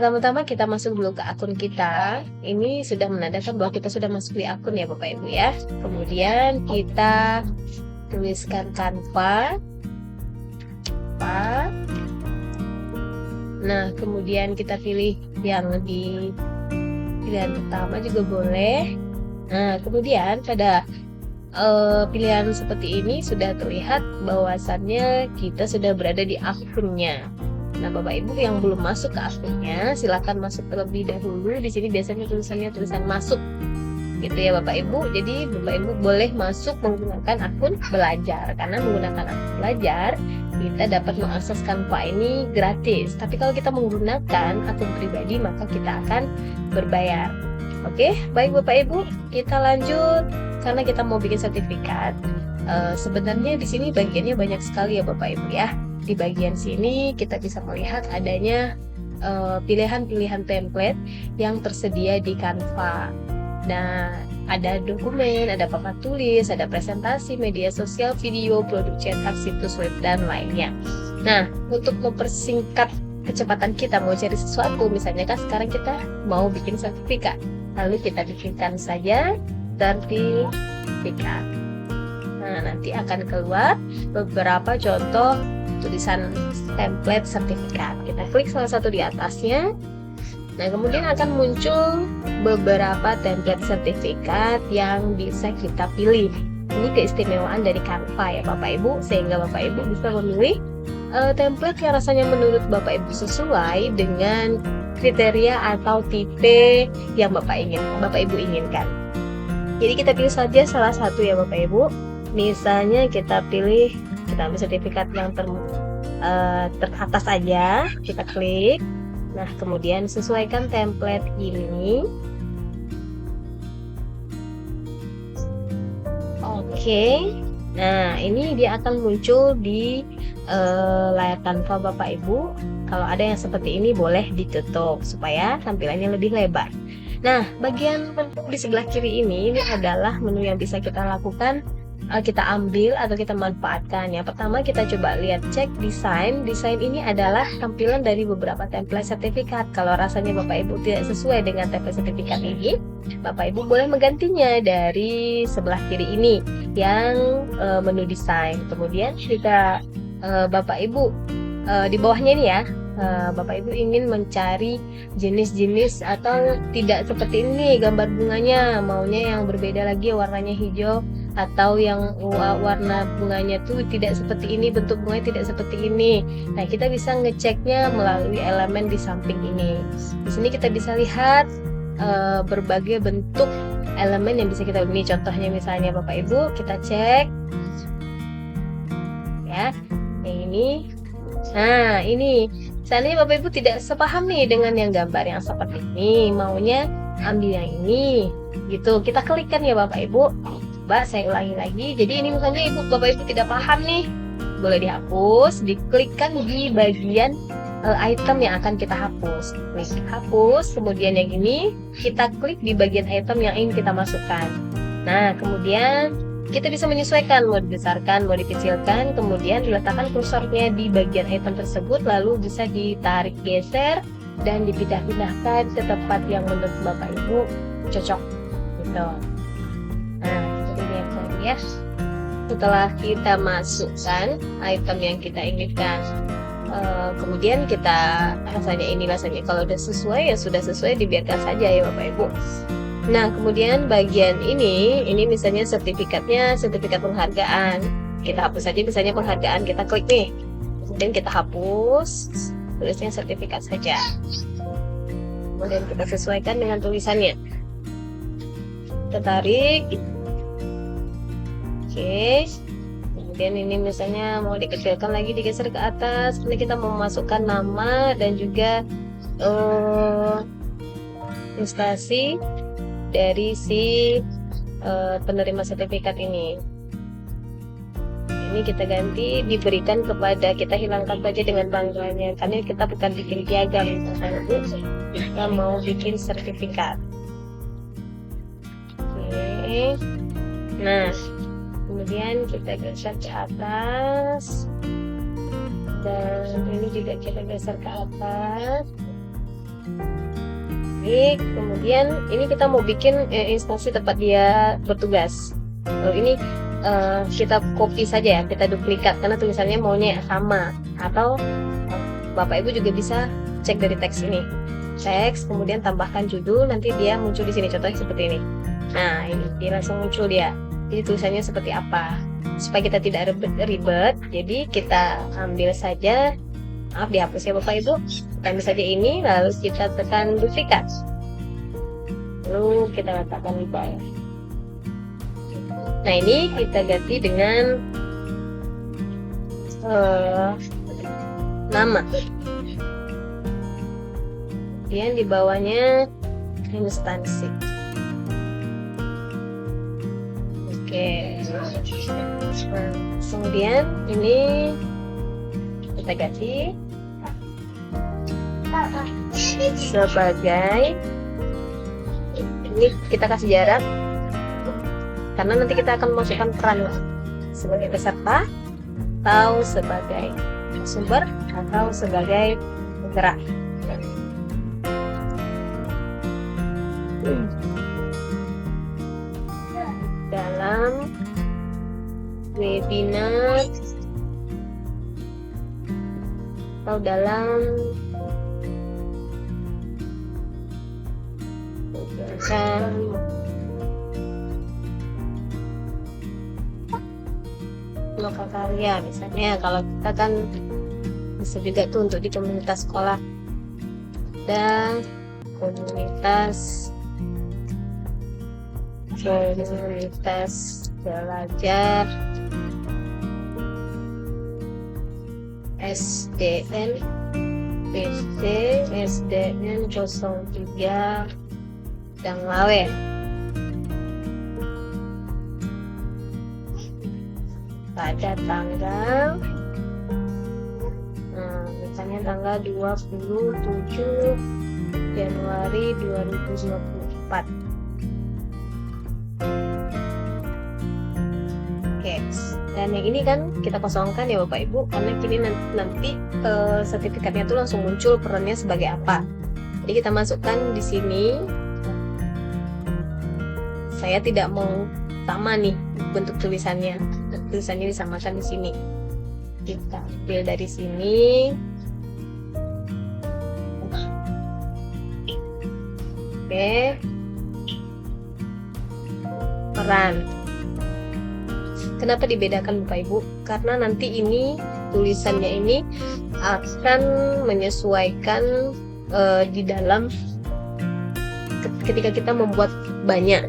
pertama-tama kita masuk dulu ke akun kita. Ini sudah menandakan bahwa kita sudah masuk di akun ya Bapak Ibu ya. Kemudian kita tuliskan Canva. Nah, kemudian kita pilih yang di pilihan pertama juga boleh. Nah, kemudian pada pilihan seperti ini sudah terlihat bahwasannya kita sudah berada di akunnya. Nah, Bapak Ibu yang belum masuk ke akunnya, silakan masuk terlebih dahulu. Di sini biasanya tulisannya tulisan masuk, gitu ya Bapak Ibu. Jadi Bapak Ibu boleh masuk menggunakan akun belajar, karena menggunakan akun belajar kita dapat mengakses Canva ini gratis. Tapi kalau kita menggunakan akun pribadi maka kita akan berbayar. Oke, baik Bapak Ibu, kita lanjut karena kita mau bikin sertifikat. Sebenarnya di sini bagiannya banyak sekali ya Bapak Ibu ya. Di bagian sini kita bisa melihat adanya pilihan-pilihan template yang tersedia di Canva. Nah, ada dokumen, ada papan tulis, ada presentasi, media sosial, video, produk cetak, situs web, dan lainnya. Nah, untuk mempersingkat kecepatan kita mau cari sesuatu, misalnya kan sekarang kita mau bikin sertifikat, lalu kita bikinkan saja sertifikat. Nah, nanti akan keluar beberapa contoh tulisan template sertifikat. Kita klik salah satu di atasnya. Nah, kemudian akan muncul beberapa template sertifikat yang bisa kita pilih. Ini keistimewaan dari Canva ya Bapak Ibu, sehingga Bapak Ibu bisa memilih template yang rasanya menurut Bapak Ibu sesuai dengan kriteria atau tipe yang Bapak Ibu inginkan. Jadi kita pilih saja salah satu ya Bapak Ibu. Misalnya kita ambil sertifikat yang teratas aja, kita klik. Nah, kemudian sesuaikan template ini. Oke. Nah, ini dia akan muncul di layar Canva Bapak Ibu. Kalau ada yang seperti ini boleh ditutup supaya tampilannya lebih lebar. Nah, bagian menu di sebelah kiri ini adalah menu yang bisa kita lakukan, kita ambil atau kita manfaatkan. Yang pertama kita coba lihat cek desain. Desain ini adalah tampilan dari beberapa template sertifikat. Kalau rasanya Bapak Ibu tidak sesuai dengan template sertifikat ini, Bapak Ibu boleh menggantinya dari sebelah kiri ini yang menu desain. Kemudian kita Bapak Ibu di bawahnya ini ya, Bapak Ibu ingin mencari jenis-jenis atau tidak seperti ini gambar bunganya, maunya yang berbeda lagi, warnanya hijau, atau yang warna bunganya tuh tidak seperti ini, bentuk bunganya tidak seperti ini. Nah, kita bisa ngeceknya melalui elemen di samping ini. Di sini kita bisa lihat berbagai bentuk elemen yang bisa kita ini. Contohnya misalnya Bapak Ibu, kita cek ya, yang ini. Nah, ini seandainya Bapak Ibu tidak sepaham nih dengan yang gambar yang seperti ini, maunya ambil yang ini gitu, kita klikkan ya Bapak Ibu. Coba saya ulangi lagi. Jadi ini misalnya Bapak Ibu tidak paham nih, boleh dihapus, diklikkan di bagian item yang akan kita hapus. Klik hapus, kemudian yang ini kita klik di bagian item yang ingin kita masukkan. Nah, kemudian kita bisa menyesuaikan, mau dibesarkan, mau dikecilkan, kemudian diletakkan kursornya di bagian item tersebut, lalu bisa ditarik geser dan dipindah-pindahkan ke tempat yang menurut Bapak Ibu cocok gitu. Nah, ya, setelah kita masukkan item yang kita inginkan, kemudian kita rasanya kalau udah sesuai ya sudah sesuai, dibiarkan saja ya Bapak Ibu. Nah, kemudian bagian ini misalnya sertifikat penghargaan, kita hapus saja. Misalnya penghargaan, kita klik nih, kemudian kita hapus, tulisnya sertifikat saja, kemudian kita sesuaikan dengan tulisannya, kita tarik. Oke, kemudian ini misalnya mau dikecilkan lagi, digeser ke atas. Ini kita mau masukkan nama dan juga instansi dari si penerima sertifikat ini. Ini kita ganti, diberikan kepada, kita hilangkan saja dengan bangganya, karena kita bukan bikin piagam, kita mau bikin sertifikat. Oke, nah kemudian kita geser ke atas, dan ini juga kita geser ke atas. Baik, kemudian ini kita mau bikin instansi tempat dia bertugas. Lalu ini kita copy saja ya, kita duplikat karena tulisannya maunya sama. Atau Bapak Ibu juga bisa cek dari teks ini. Teks, kemudian tambahkan judul, nanti dia muncul di sini. Contohnya seperti ini. Nah, ini dia langsung muncul dia. Jadi tulisannya seperti apa? Supaya kita tidak ribet, jadi kita ambil saja. Maaf, dihapus ya Bapak Ibu. Kita ambil saja ini, lalu kita tekan duplikat. Lalu kita letakkan di bawah. Nah, ini kita ganti dengan nama. Kemudian di bawahnya instansi. Oke. Kemudian ini kita ganti sebagai, ini kita kasih jarak karena nanti kita akan masukkan peran sebagai peserta atau sebagai sumber atau sebagai penggerak. Dalam webinar atau dalam lokal karya, misalnya kalau kita kan bisa juga tuh untuk di komunitas sekolah dan komunitas belajar SDN PD SDN 03 Danglawe. Pada tanggal misalnya tanggal 27 Januari 2024. Oke, dan yang ini kan kita kosongkan ya Bapak Ibu, karena kini nanti sertifikatnya tuh langsung muncul perannya sebagai apa. Jadi kita masukkan di sini. Saya tidak mau sama nih bentuk tulisannya. Tulisannya disamakan di sini. Kita ambil dari sini. Oke. Peran. Kenapa dibedakan Bapak Ibu? Karena nanti ini tulisannya ini akan menyesuaikan di dalam ketika kita membuat banyak.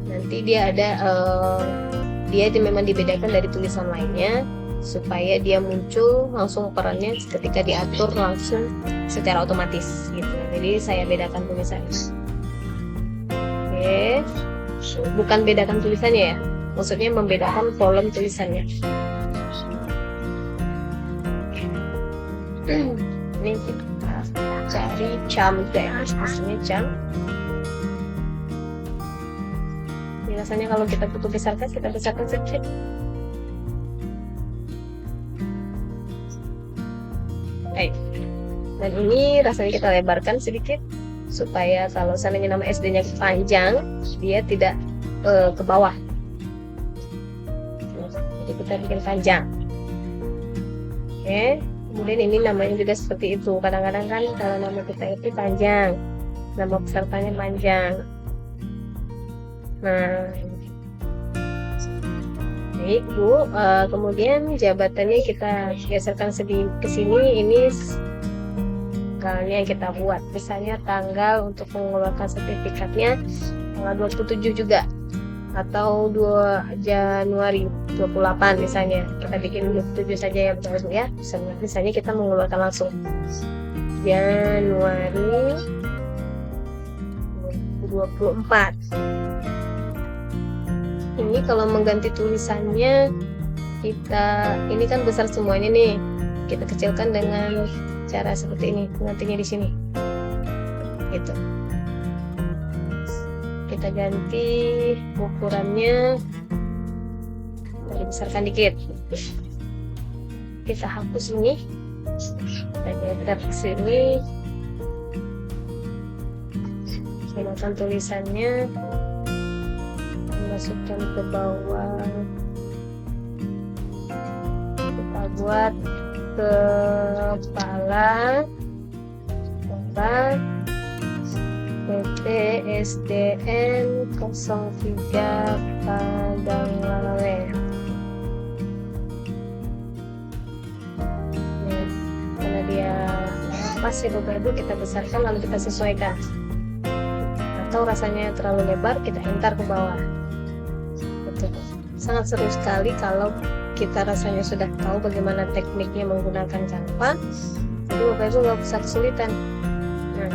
Nanti dia ada dia memang dibedakan dari tulisan lainnya supaya dia muncul langsung perannya ketika diatur langsung secara otomatis gitu. Jadi saya bedakan tulisannya. Oke. Bukan bedakan tulisannya ya. Maksudnya membedakan kolom tulisannya. Ini kita cari camtek, maksudnya cam. Biasanya kalau kita butuh besarkan, kita besarkan sedikit. Baik. Dan ini rasanya kita lebarkan sedikit supaya kalau seandainya nama SD-nya panjang, dia tidak ke bawah. Jadi kita bikin panjang. Oke. Kemudian ini namanya juga seperti itu. Kadang-kadang kan kalau nama kita itu panjang, nama pesertanya panjang. Nah, baik Bu. Kemudian jabatannya kita geserkan ke sini. Ini tanggalnya yang kita buat. Misalnya tanggal untuk mengeluarkan sertifikatnya tanggal 27 juga, atau 2 Januari 28 misalnya. Kita bikin 27 saja ya Bapak Ibu ya. Misalnya kita mengeluarkan langsung Januari 24. Ini kalau mengganti tulisannya, ini kan besar semuanya nih, kita kecilkan dengan cara seperti ini, gantinya di sini gitu. Kita ganti ukurannya, kita besarkan dikit, kita hapus ini, kita geser ke sini. gunakan tulisannya, masukkan ke bawah, kita buat kepala tempat PT SDN 03 Padanglale. Karena dia pas ya Bapak Ibu, kita besarkan lalu kita sesuaikan. Atau rasanya terlalu lebar, kita entar ke bawah. Betul. Sangat seru sekali kalau kita rasanya sudah tahu bagaimana tekniknya menggunakan Canva. Jadi Bapak Ibu nggak usah kesulitan. Nah,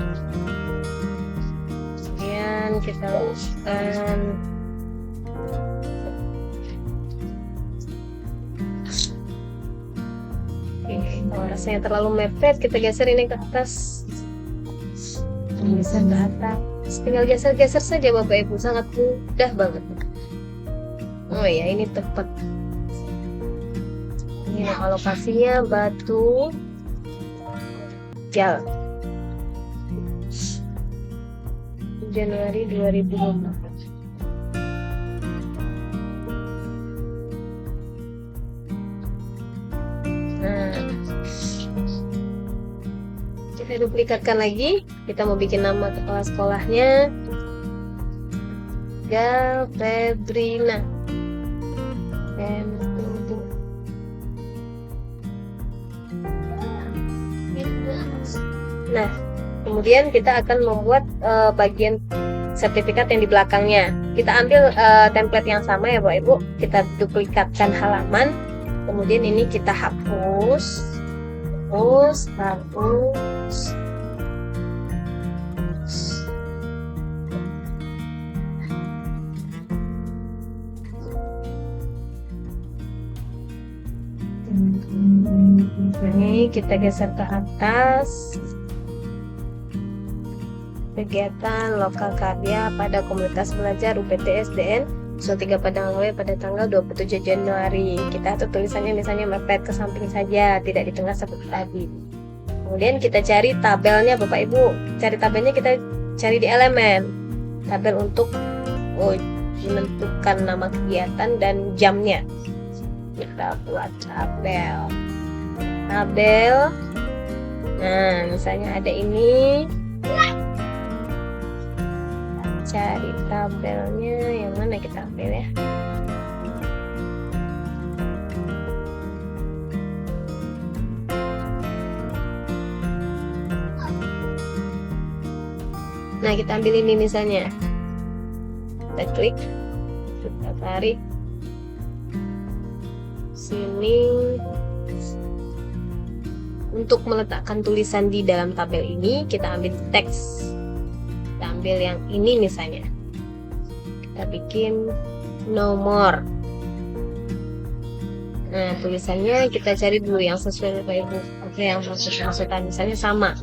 kemudian kita lakukan kalau rasanya terlalu mepet, kita geser ini ke atas, geser ke atas, tinggal geser-geser saja Bapak Ibu, sangat mudah banget. Oh ya, ini tepat. Ini alokasinya batu jal Januari 2020. Kita duplikatkan lagi, kita mau bikin nama kepala sekolahnya Gal Febrina. Nah, kemudian kita akan membuat bagian sertifikat yang di belakangnya. Kita ambil template yang sama ya Bapak Ibu, kita duplikatkan halaman, kemudian ini kita hapus. Ini kita geser ke atas. Kegiatan lokal karya pada komunitas belajar UPT SDN 03 Padanglale pada tanggal 27 Januari. Kita tuh tulisannya misalnya mepet ke samping saja, tidak di tengah seperti tadi. Kemudian kita cari tabelnya Bapak Ibu. Cari tabelnya kita cari di elemen. Tabel untuk menentukan nama kegiatan dan jamnya. Kita buat tabel. Nah, misalnya ada ini. Cari tabelnya yang mana kita ambil ya. Nah, kita ambil ini misalnya. Kita klik, kita tarik sini. Untuk meletakkan tulisan di dalam tabel ini, kita ambil teks. Kita ambil yang ini misalnya, kita bikin no more. Nah, tulisannya kita cari dulu yang sesuai Bapak Ibu. Oke, yang maksudkan misalnya sama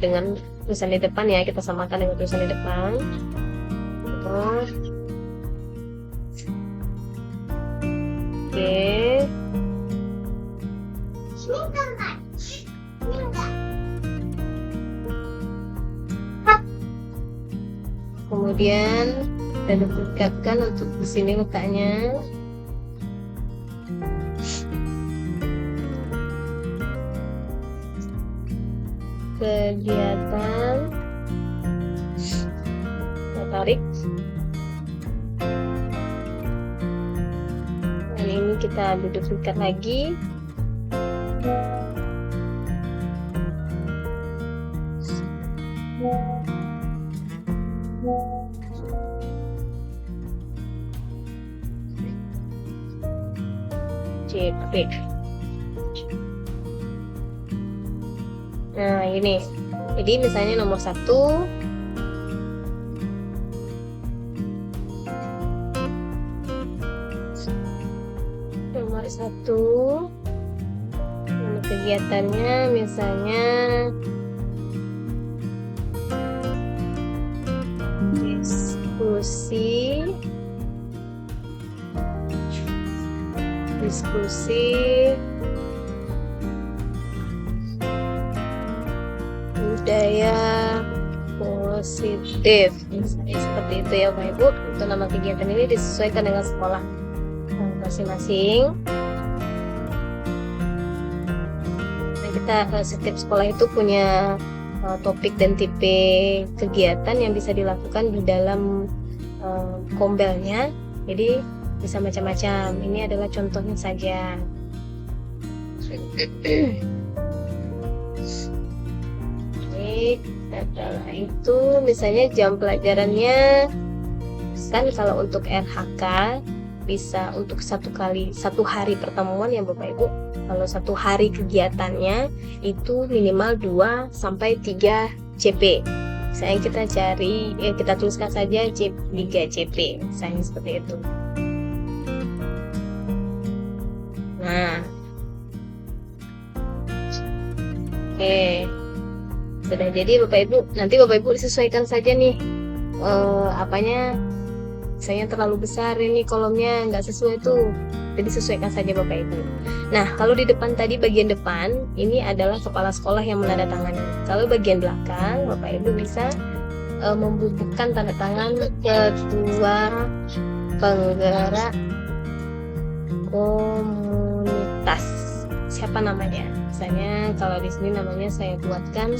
dengan tulisan di depan ya, kita samakan dengan tulisan di depan. Oke. Kemudian kita duplikatkan untuk di sini letaknya. Kegiatan, kita tarik. Dan ini kita duplikat lagi. CP. Nah, ini. Jadi misalnya nomor 1. Nomor 1. Nama kegiatannya misalnya diskusi budaya positif. Misalnya seperti itu ya Bapak Ibu. Untuk nama kegiatan ini disesuaikan dengan sekolah masing-masing. Nah, kita setiap sekolah itu punya topik dan tipe kegiatan yang bisa dilakukan di dalam kombelnya. Jadi bisa macam-macam. Ini adalah contohnya saja. Setelah itu misalnya jam pelajarannya kan kalau untuk RHK bisa untuk satu hari pertemuan ya Bapak Ibu. Kalau satu hari kegiatannya itu minimal 2 sampai 3 CP. Misalnya kita tuliskan saja 3 CP, misalnya seperti itu. Nah, oke, sudah jadi Bapak Ibu. Nanti Bapak Ibu disesuaikan saja nih misalnya terlalu besar ini kolomnya nggak sesuai tuh, jadi sesuaikan saja Bapak Ibu. Nah, kalau di depan tadi bagian depan ini adalah kepala sekolah yang menandatangani. Kalau bagian belakang Bapak Ibu bisa membubuhkan tanda tangan ketua penggerak komunitas. Siapa namanya? Misalnya kalau di sini namanya saya buatkan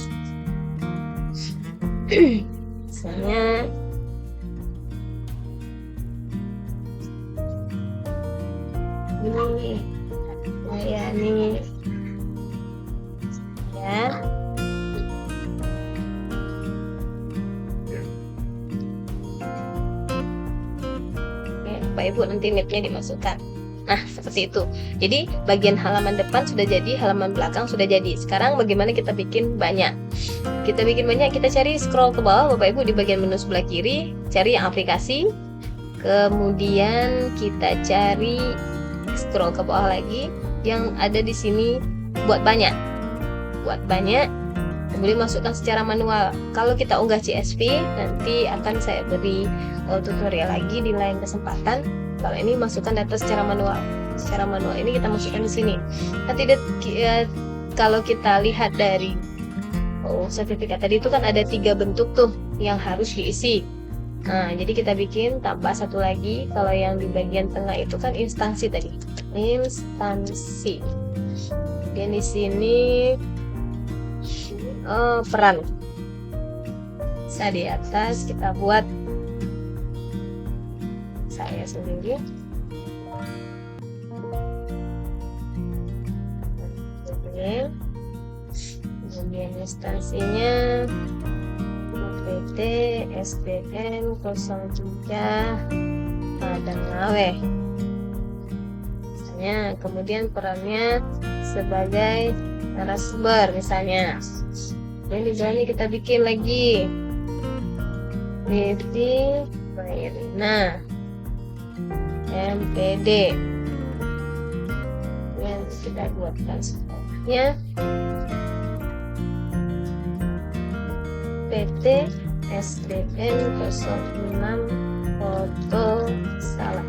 misalnya ini saya nih ya. Oke, Bapak Ibu nanti nicknya dimasukkan. Nah, seperti itu. Jadi bagian halaman depan sudah jadi, halaman belakang sudah jadi. Sekarang bagaimana kita bikin banyak? Kita cari scroll ke bawah Bapak Ibu di bagian menu sebelah kiri, cari yang aplikasi. Kemudian kita cari scroll ke bawah lagi yang ada di sini buat banyak. Kemudian masukkan secara manual. Kalau kita unggah CSV nanti akan saya beri tutorial lagi di lain kesempatan. Kalau ini masukkan data secara manual. Secara manual ini kita masukkan di sini. Nanti kalau kita lihat dari sertifikat tadi itu kan ada 3 bentuk tuh yang harus diisi. Nah, jadi kita bikin tambah satu lagi. Kalau yang di bagian tengah itu kan instansi tadi. Instansi. Dan di sini peran. Bisa di atas kita buat saya sendiri. Kemudian instansinya PT SDN 03 Padang Ngawe. Misalnya, kemudian perannya sebagai narasumber misalnya. Dan di sini kita bikin lagi Devi Mairina MPD. Yang kita buatkan setelahnya PT SDN 06 foto salah.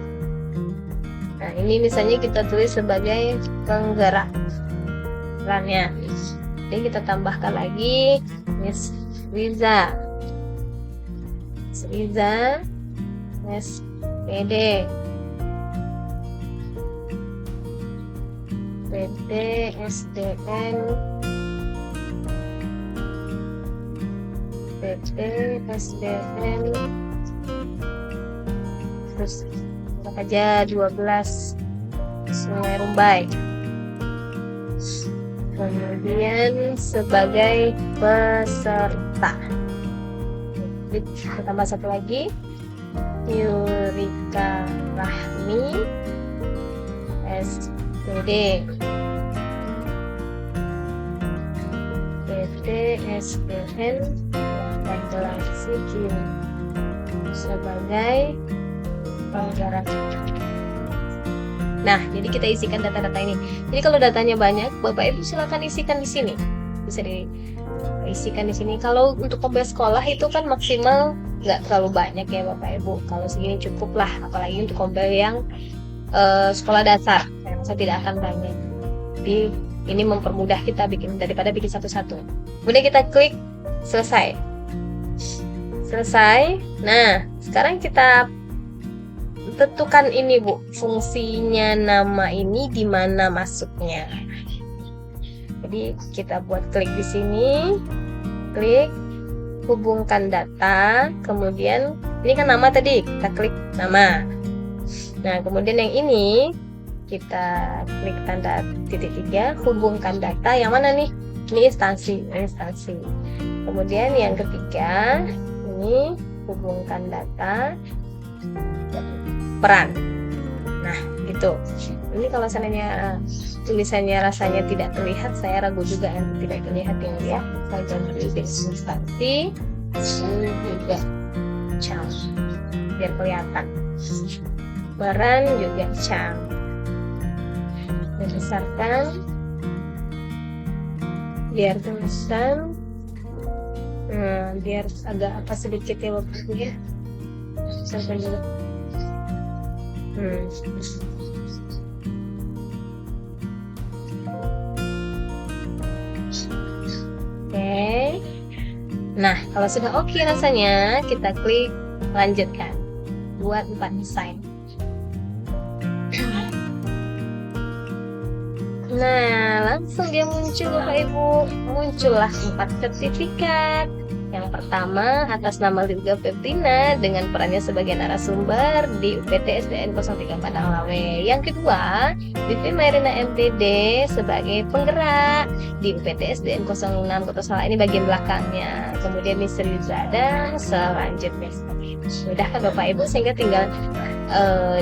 Nah, ini misalnya kita tulis sebagai penggerak perannya. Jadi kita tambahkan lagi Miss Riza SPD PT SDN terus aja 12 Sungai Rumbai. Kemudian sebagai peserta kita tambah satu lagi Yurika Rahmi SPD PT SDN Regulasi Kini sebagai penggerak. Nah, jadi kita isikan data-data ini. Jadi kalau datanya banyak, Bapak Ibu silakan isikan di sini. Bisa diisikan di sini. Kalau untuk kombel sekolah itu kan maksimal nggak terlalu banyak ya Bapak Ibu. Kalau segini cukup lah, apalagi untuk kombel yang sekolah dasar. Saya rasa tidak akan banyak. Jadi ini mempermudah kita bikin daripada bikin satu-satu. Kemudian kita klik selesai. Selesai. Nah, sekarang kita tentukan ini Bu, fungsinya nama ini di mana masuknya. Jadi kita buat klik di sini, klik hubungkan data, kemudian ini kan nama tadi, kita klik nama. Nah, kemudian yang ini kita klik tanda titik 3, hubungkan data. Yang mana nih? Ini instansi. Kemudian yang ketiga, ini hubungkan data peran. Nah, gitu. Ini kalau seandainya tulisannya rasanya tidak terlihat, saya ragu juga yang tidak terlihat ini ya. Saya ganti instansi, ini juga cam, biar kelihatan. Peran juga cam. Dibesarkan, biar tulisan, biar agak apa sedikit ya Bapak ya. Besarkan dulu. Oke. Nah, kalau sudah oke rasanya, kita klik lanjutkan. Buat 4 desain. Nah, langsung dia muncul Bapak Ibu. Muncullah 4 sertifikat. Yang pertama, atas nama Lilga Febrina dengan perannya sebagai narasumber di UPT SDN 03 Padang Lawe. Yang kedua, Vivi Mairina MTD sebagai penggerak di UPT SDN 06 Kota Salah, ini bagian belakangnya. Kemudian Misteri Zada selanjutnya. Sudah kan Bapak Ibu, sehingga tinggal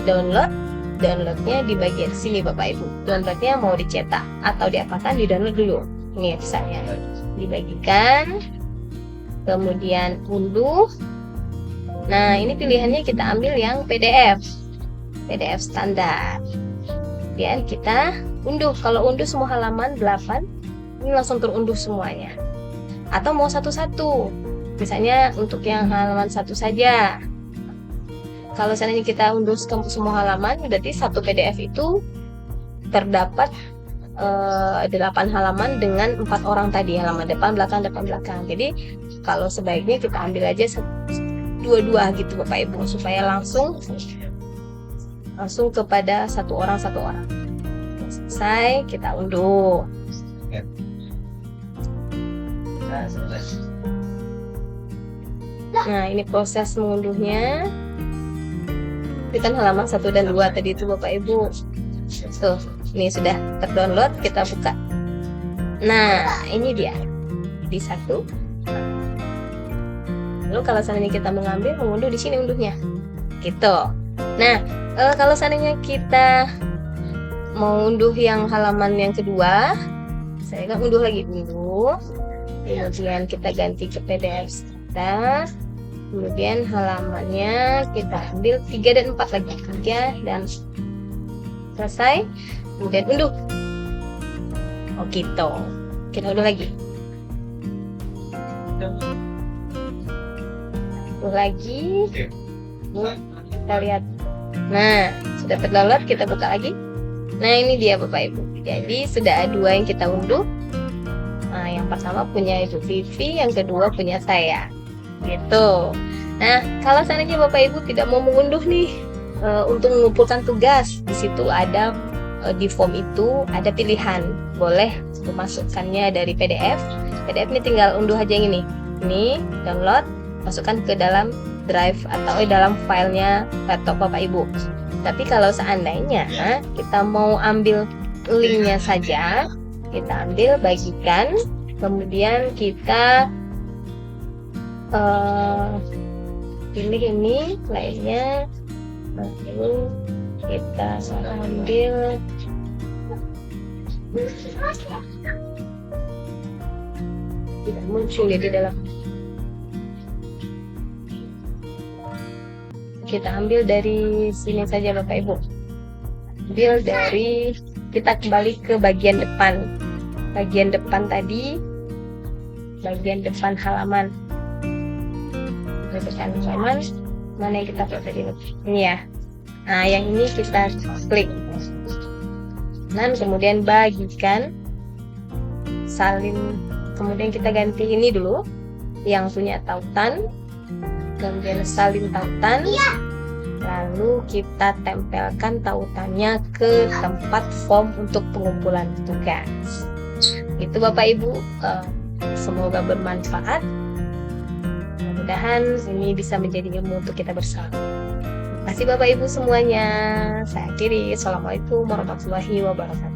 downloadnya di bagian sini Bapak Ibu. Downloadnya mau dicetak atau diapakan, di download dulu. Ini misalnya dibagikan, kemudian unduh. Nah, ini pilihannya kita ambil yang PDF standar. Kemudian kita unduh. Kalau unduh semua halaman 8, ini langsung terunduh semuanya. Atau mau satu-satu, misalnya untuk yang halaman 1 saja. Kalau seandainya kita unduh semua halaman, berarti satu PDF itu terdapat 8 halaman dengan 4 orang tadi, halaman depan belakang. Jadi kalau sebaiknya kita ambil aja dua-dua gitu Bapak Ibu, supaya langsung kepada satu orang. Selesai, kita unduh. Nah, ini proses mengunduhnya. Ini kan halaman 1 dan 2 tadi itu Bapak Ibu. Tuh, ini sudah terdownload, kita buka. Nah, ini dia di 1. Lalu kalau seandainya kita mengunduh di sini unduhnya, gitu. Nah, kalau seandainya kita mau unduh yang halaman yang kedua, saya akan unduh lagi dulu. Kemudian kita ganti ke PDF standar. Kemudian halamannya kita ambil 3 dan 4 lagi. 3 dan selesai. Kemudian unduh. Oh gitu. Kita unduh lagi. Unduh lagi. Kita lihat. Nah, sudah terdownload, kita buka lagi. Nah, ini dia Bapak Ibu. Jadi sudah ada 2 yang kita unduh. Nah, yang pertama punya Ibu Vivi, yang kedua punya saya. Gitu. Nah, kalau seandainya Bapak Ibu tidak mau mengunduh nih, untuk mengumpulkan tugas, di situ ada di form itu ada pilihan, boleh memasukkannya dari PDF. PDF ini tinggal unduh aja yang ini download, masukkan ke dalam drive atau dalam filenya laptop Bapak Ibu. Tapi kalau seandainya kita mau ambil linknya saja, kita ambil, bagikan, kemudian kita pilih ini lainnya, lalu kita ambil tidak muncul ya di dalam. Kita ambil dari sini saja Bapak Ibu. Ambil dari, kita kembali ke bagian depan. Bagian depan tadi, bagian depan halaman. Bagian halaman mana yang kita tadi? Ini ya. Nah, yang ini kita klik. Dan kemudian bagikan, salin. Kemudian kita ganti ini dulu, yang punya tautan. kemudian salin tautan, lalu kita tempelkan tautannya ke tempat form untuk pengumpulan tugas. Itu Bapak Ibu, semoga bermanfaat. Mudah-mudahan ini bisa menjadi ilmu untuk kita bersama. Terima kasih Bapak Ibu semuanya. Saya akhiri. Assalamualaikum warahmatullahi wabarakatuh.